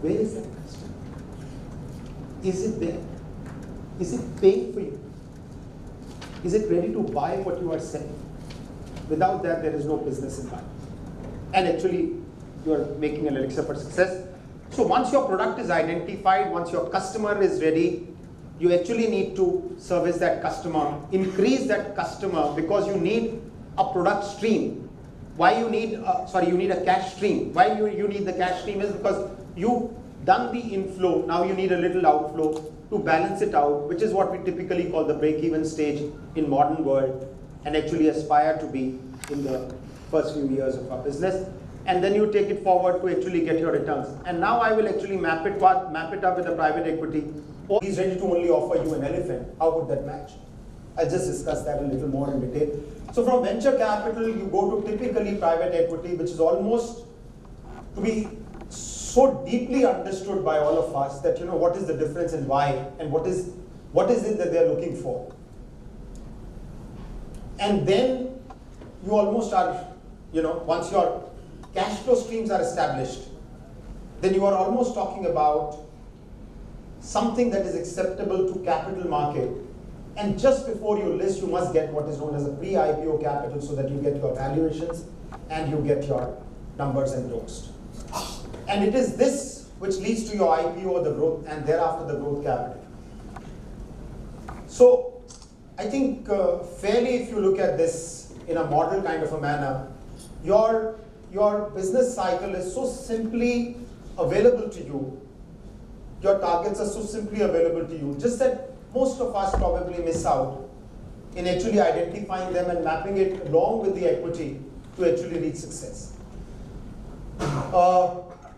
Where is that customer? Is it there? Is it paying for you? Is it ready to buy what you are selling? Without that, there is no business in life. And actually, you are making an elixir for success. So once your product is identified, once your customer is ready, you actually need to service that customer, increase that customer, because you need a product stream. Why you need, you need a cash stream. Why you need the cash stream is because you've done the inflow, now you need a little outflow to balance it out, which is what we typically call the break-even stage in modern world, and actually aspire to be in the first few years of our business. And then you take it forward to actually get your returns. And now I will actually map it up with the private equity. Or he's ready to only offer you an elephant. How would that match? I'll just discuss that a little more in detail. So from venture capital, you go to typically private equity, which is almost to be so deeply understood by all of us that, what is the difference and why, and what is it that they're looking for. And then you almost are, once your cash flow streams are established, then you are almost talking about something that is acceptable to capital market. And just before you list, you must get what is known as a pre-IPO capital, so that you get your valuations and you get your numbers endorsed. And it is this which leads to your IPO, the growth, and thereafter the growth capital. So I think fairly, if you look at this in a model kind of a manner, your business cycle is so simply available to you. Your targets are so simply available to you, just that most of us probably miss out in actually identifying them and mapping it along with the equity to actually reach success.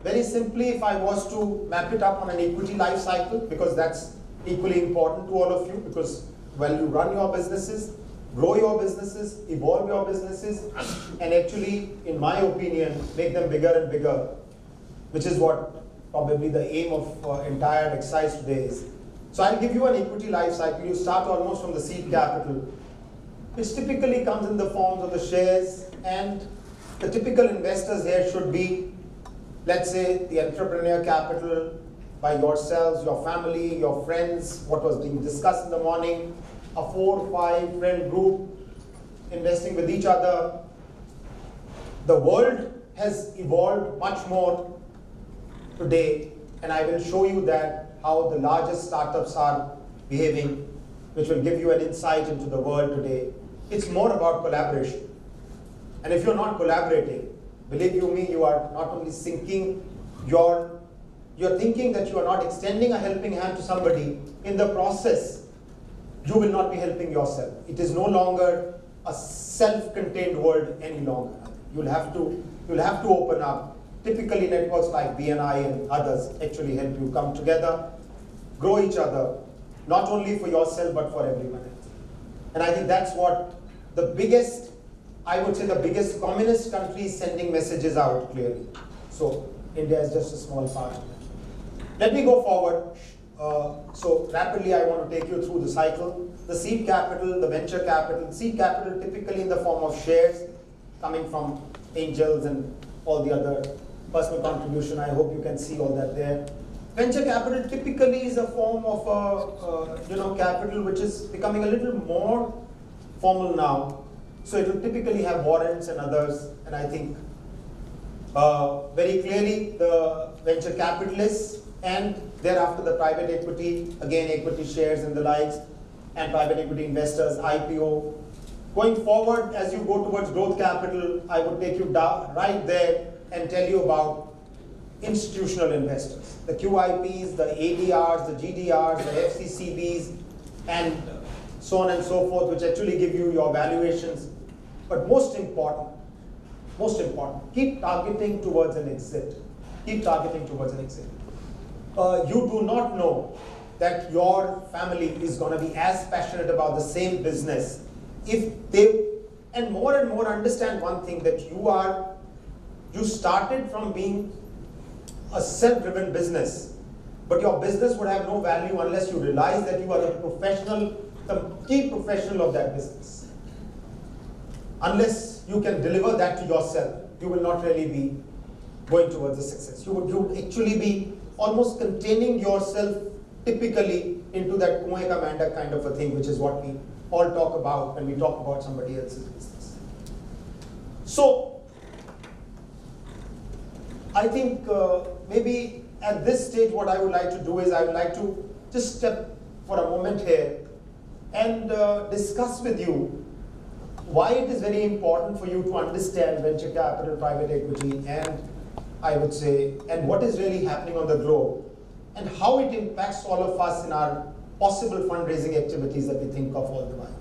Very simply, if I was to map it up on an equity life cycle, because that's equally important to all of you, because when you run your businesses, grow your businesses, evolve your businesses, and actually, in my opinion, make them bigger and bigger, which is what probably the aim of entire exercise today is. So I'll give you an equity life cycle. You start almost from the seed capital, which typically comes in the forms of the shares, and the typical investors here should be, let's say, the entrepreneur capital by yourselves, your family, your friends, what was being discussed in the morning, a 4 or 5 friend group investing with each other. The world has evolved much more today, and I will show you that how the largest startups are behaving, which will give you an insight into the world today. It's more about collaboration. And if you're not collaborating, believe you me, you are not only sinking, you're thinking that you are not extending a helping hand to somebody. In the process, you will not be helping yourself. It is no longer a self-contained world any longer. You'll have to open up. Typically, networks like BNI and others actually help you come together, grow each other, not only for yourself, but for everyone else. And I think that's what the biggest, I would say the biggest communist country is sending messages out clearly. So India is just a small part of that. Let me go forward. So rapidly, I want to take you through the cycle. The seed capital, the venture capital. Seed capital typically in the form of shares coming from angels and all the other personal contribution. I hope you can see all that there. Venture capital typically is a form of capital which is becoming a little more formal now. So it will typically have warrants and others, and I think very clearly the venture capitalists and thereafter the private equity, again equity shares and the likes, and private equity investors, IPO. Going forward, as you go towards growth capital, I would take you down right there and tell you about institutional investors, the QIPs, the ADRs, the GDRs, the FCCBs, and so on and so forth, which actually give you your valuations. But most important, keep targeting towards an exit. Keep targeting towards an exit. You do not know that your family is going to be as passionate about the same business if they, and more understand one thing, that you started from being a self-driven business, but your business would have no value unless you realize that you are the professional, the key professional of that business. Unless you can deliver that to yourself, you will not really be going towards the success. You would actually be almost containing yourself typically into that kuएं का मेंढक kind of a thing, which is what we all talk about when we talk about somebody else's business. So, I think maybe at this stage what I would like to do is I would like to just step for a moment here and discuss with you why it is very important for you to understand venture capital, private equity, and I would say, and what is really happening on the globe, and how it impacts all of us in our possible fundraising activities that we think of all the while.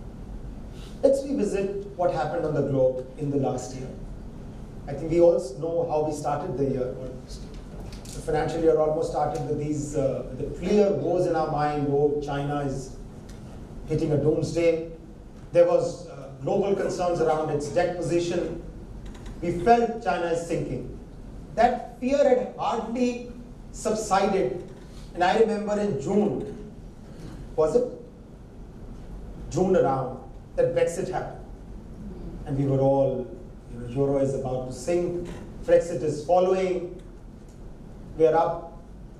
Let's revisit what happened on the globe in the last year. I think we all know how we started the year almost. The financial year almost started with these the clear woes in our mind. Oh, China is hitting a doomsday. There was global concerns around its debt position. We felt China is sinking. That fear had hardly subsided. And I remember in June, was it? June around, that Brexit happened. And we were all, Euro is about to sink, Brexit is following, we are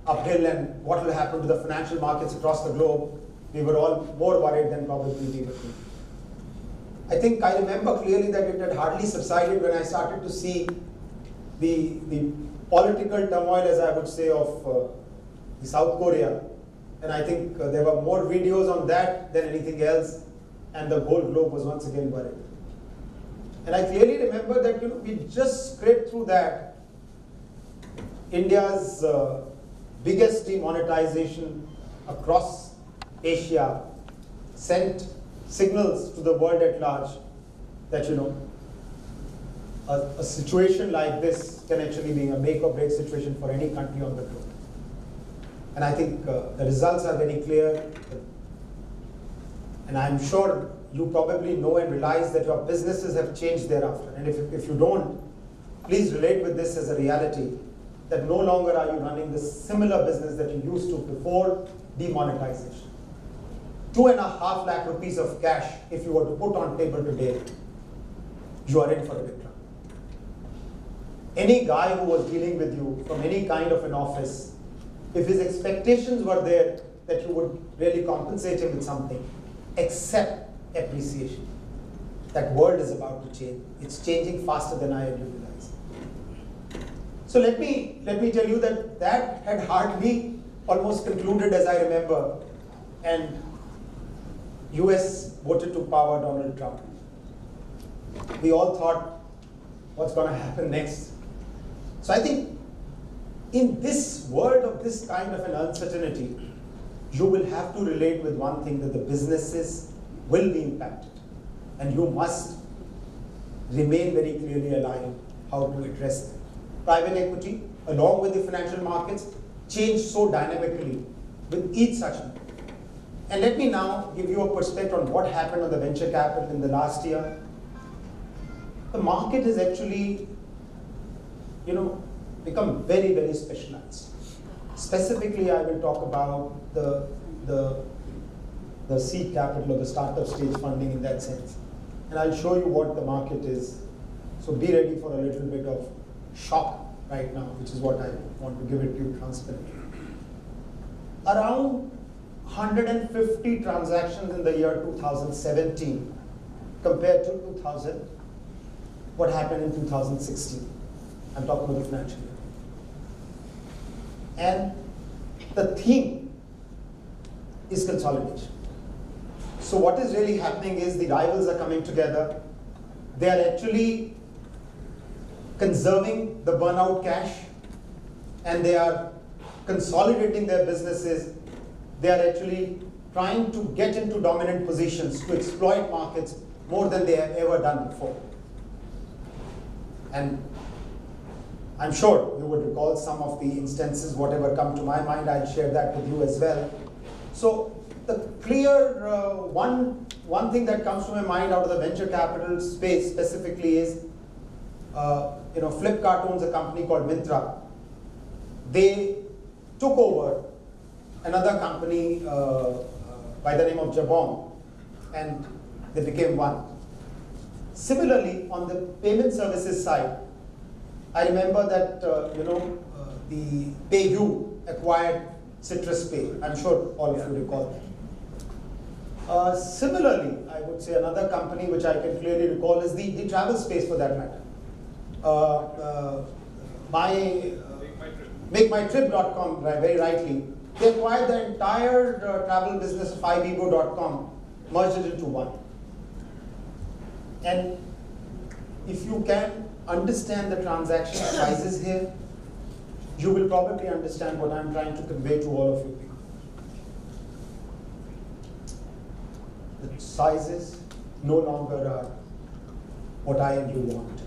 uphill, and what will happen to the financial markets across the globe? We were all more worried than probably we were. I think I remember clearly that it had hardly subsided when I started to see the political turmoil, as I would say, of South Korea. And I think there were more videos on that than anything else, and the whole globe was once again worried. And I clearly remember that we just scraped through that. India's biggest demonetization across Asia sent signals to the world at large that a situation like this can actually be a make or break situation for any country on the globe. And I think the results are very clear. And I'm sure you probably know and realize that your businesses have changed thereafter. And if you don't, please relate with this as a reality, that no longer are you running the similar business that you used to before demonetization. 2.5 lakh rupees of cash, if you were to put on table today, you are in for a big run. Any guy who was dealing with you from any kind of an office, if his expectations were there that you would really compensate him with something, except appreciation. That world is about to change. It's changing faster than I had realized. So let me tell you that had hardly almost concluded, as I remember, and US voted to power Donald Trump. We all thought, what's going to happen next? So I think in this world of this kind of an uncertainty, you will have to relate with one thing, that the businesses will be impacted. And you must remain very clearly aligned how to address them. Private equity, along with the financial markets, change so dynamically with each such move. And let me now give you a perspective on what happened on the venture capital in the last year. The market has actually, become very, very specialized. Specifically, I will talk about the seed capital or the startup stage funding in that sense. And I'll show you what the market is. So be ready for a little bit of shock right now, which is what I want to give it to you transparently. Around 150 transactions in the year 2017 compared to what happened in 2016. I'm talking about the financial year. And the theme is consolidation. So what is really happening is the rivals are coming together. They are actually conserving the burnout cash, and they are consolidating their businesses. They are actually trying to get into dominant positions to exploit markets more than they have ever done before. And I'm sure you would recall some of the instances, whatever come to my mind, I'll share that with you as well. So the clear one thing that comes to my mind out of the venture capital space specifically is, Flipkart owns a company called Myntra. They took over another company by the name of Jabong, and they became one. Similarly, on the payment services side, I remember that, the PayU acquired Citrus Pay. I'm sure all of you recall that. Similarly, I would say another company which I can clearly recall is the travel space for that matter. MakeMyTrip.com, very rightly, they acquired the entire travel business of iBebo.com, merged it into one. And if you can understand the transaction sizes here, you will probably understand what I'm trying to convey to all of you people. The sizes no longer are what I and you want.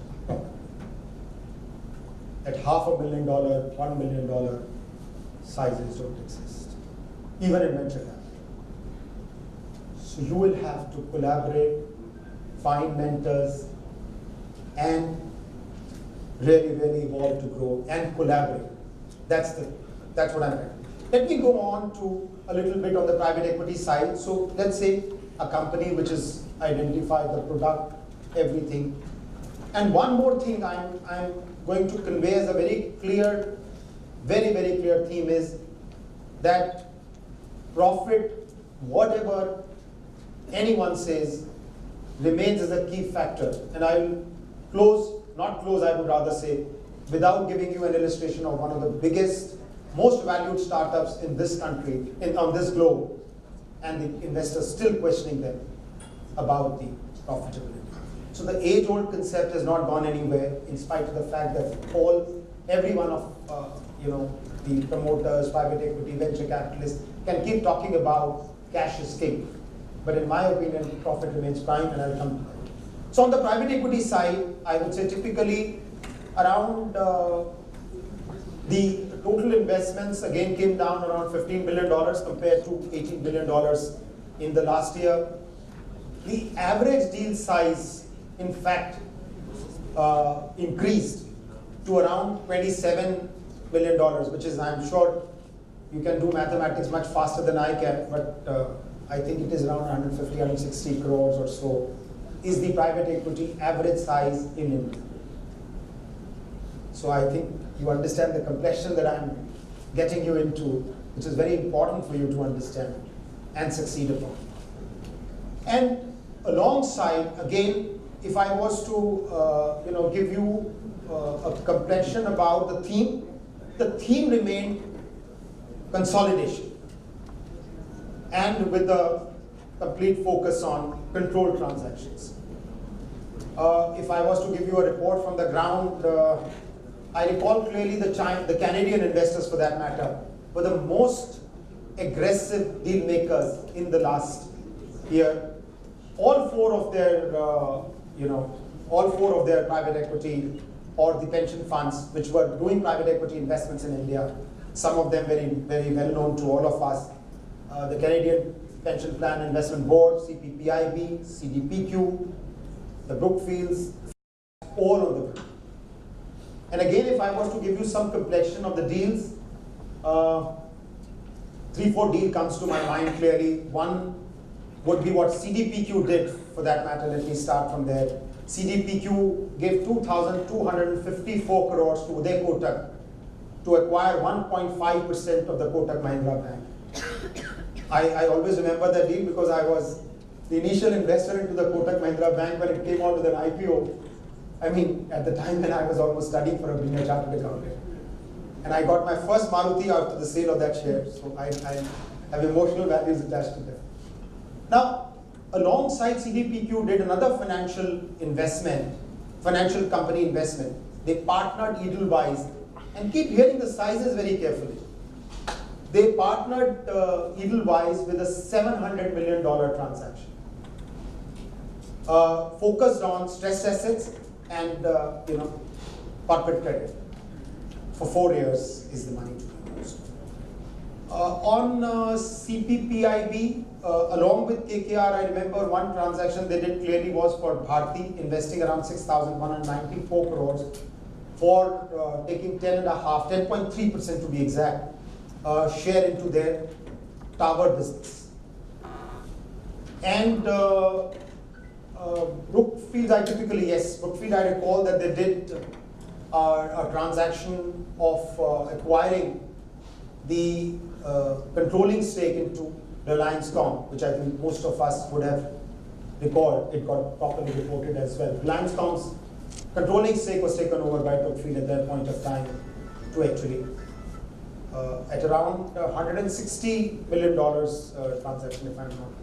At $500,000, $1 million sizes don't exist, even in venture capital. So you will have to collaborate, find mentors, and really evolve to grow and collaborate. That's what I'm saying. Let me go on to a little bit on the private equity side. So let's say a company which has identified the product, everything. And one more thing I'm going to convey as a very clear, very clear theme is that profit, whatever anyone says, remains as a key factor. And I will I would rather say, without giving you an illustration of one of the biggest, most valued startups in this country, on this globe, and the investors still questioning them about the profitability. So the age-old concept has not gone anywhere, in spite of the fact that every one of the promoters, private equity, venture capitalists can keep talking about cash is king. But in my opinion, profit remains prime, and I'll come to that. So on the private equity side, I would say typically around the total investments again came down around $15 billion compared to $18 billion in the last year. The average deal size, in fact, increased to around $27 million, which is, I'm sure you can do mathematics much faster than I can, but I think it is around 150, 160 crores or so is the private equity average size in India. So I think you understand the complexion that I'm getting you into, which is very important for you to understand and succeed upon. And alongside, again, if I was to give you a complexion about the theme remained consolidation, and with the complete focus on controlled transactions. If I was to give you a report from the ground, I recall clearly the Canadian investors, for that matter, were the most aggressive deal makers in the last year. All four of their private equity or the pension funds which were doing private equity investments in India, some of them very well known to all of us, the Canadian Pension Plan Investment Board, CPPIB, CDPQ, the Brookfields, all of them. And again, if I was to give you some complexion of the deals, 3-4 deals comes to my mind clearly. One would be what CDPQ did, for that matter. Let me start from there. CDPQ gave 2,254 crores to Uday Kotak to acquire 1.5% of the Kotak Mahindra Bank. I always remember that deal because I was the initial investor into the Kotak Mahindra Bank when it came out with an IPO. I mean, at the time when I was almost studying for being a chartered accountant. And I got my first Maruti after the sale of that share. So I have emotional values attached to them. Now, alongside CDPQ did another financial company investment. They partnered Edelweiss, and keep hearing the sizes very carefully. They partnered Edelweiss with a $700 million transaction. Focused on stressed assets and corporate credit. For 4 years is the money to be used. On CPPIB, along with KKR, I remember one transaction they did clearly was for Bharti, investing around 6,194 crores for taking 10.3% to be exact, share into their tower business. And Brookfield, Brookfield, I recall that they did a transaction of acquiring the controlling stake into Reliance Com, which I think most of us would have recalled. It got properly reported as well. Reliance Com's controlling stake was taken over by Brookfield at that point of time to actually at around $160 million transaction, if I'm not wrong.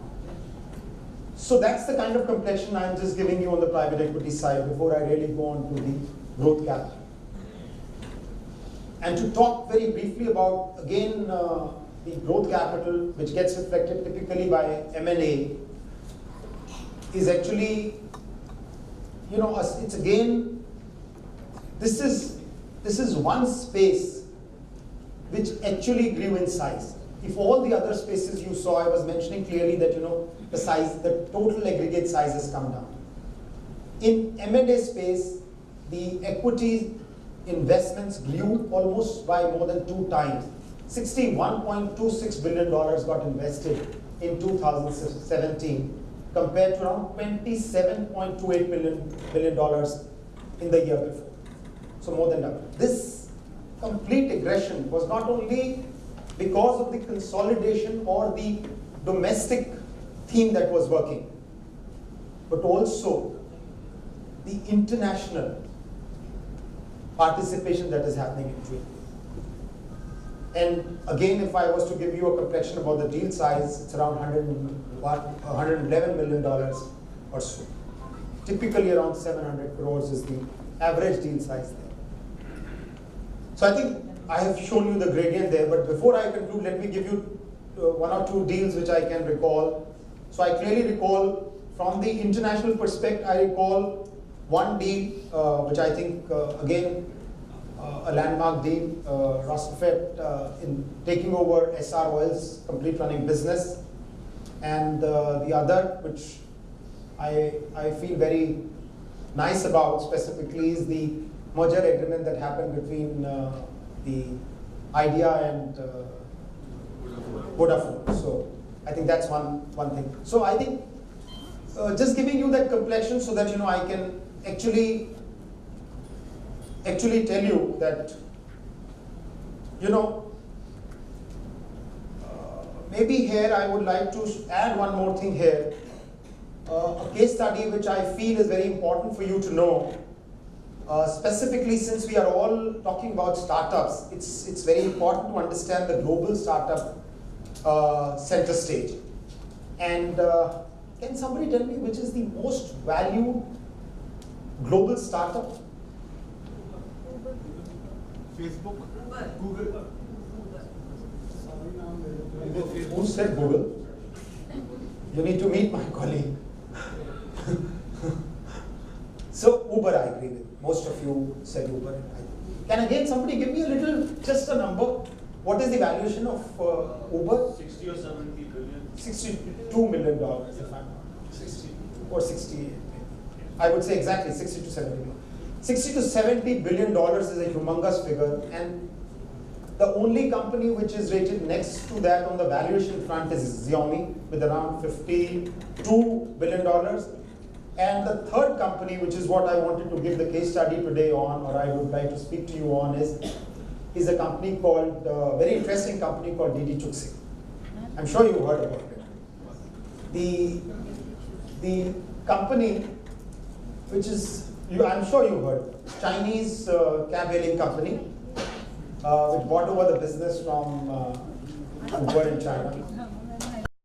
So that's the kind of complexion I'm just giving you on the private equity side before I really go on to the growth capital. And to talk very briefly about, again, the growth capital, which gets reflected typically by M&A, is actually, you know, it's again, this is one space which actually grew in size. If all the other spaces you saw, I was mentioning clearly that, you know, the size, the total aggregate size has come down. In M&A space, the equity investments grew almost by more than 2 times. $61.26 billion got invested in 2017 compared to around $27.28 billion in the year before. So more than double. This complete aggression was not only because of the consolidation or the domestic theme that was working, but also the international participation that is happening in trade. And again, if I was to give you a complexion about the deal size, it's around $111 million or so. Typically around 700 crores is the average deal size there. So I think I have shown you the gradient there, but before I conclude, let me give you 1 or 2 deals which I can recall. So I clearly recall from the international perspective, I recall one deal which I think, again, a landmark deal, Rostofet in taking over SR Oil's complete running business. And the other, which I feel very nice about specifically, is the merger agreement that happened between the Idea and Vodafone. So I think that's one thing. So I think just giving you that complexion so that, you know, I can actually tell you that, you know, maybe here I would like to add one more thing here. A case study which I feel is very important for you to know, specifically since we are all talking about startups, it's very important to understand the global startup center stage. And can somebody tell me which is the most valued global startup? Facebook, Google. Who said Google? You need to meet my colleague. So Uber, I agree with. Most of you said Uber. Can again somebody give me a little, just a number? What is the valuation of Uber? 60 or 70 billion. $62 million, if I'm not. 60 or 68. I would say exactly 60 to 70 million. $60 to $70 billion is a humongous figure, and the only company which is rated next to that on the valuation front is Xiaomi with around $52 billion. And the third company, which is what I wanted to give the case study today on, or I would like to speak to you on, is a company called, very interesting company called Didi Chuxing. I'm sure you heard about it. The company, which is, I'm sure you heard, Chinese cab hailing company, which bought over the business from Uber in China.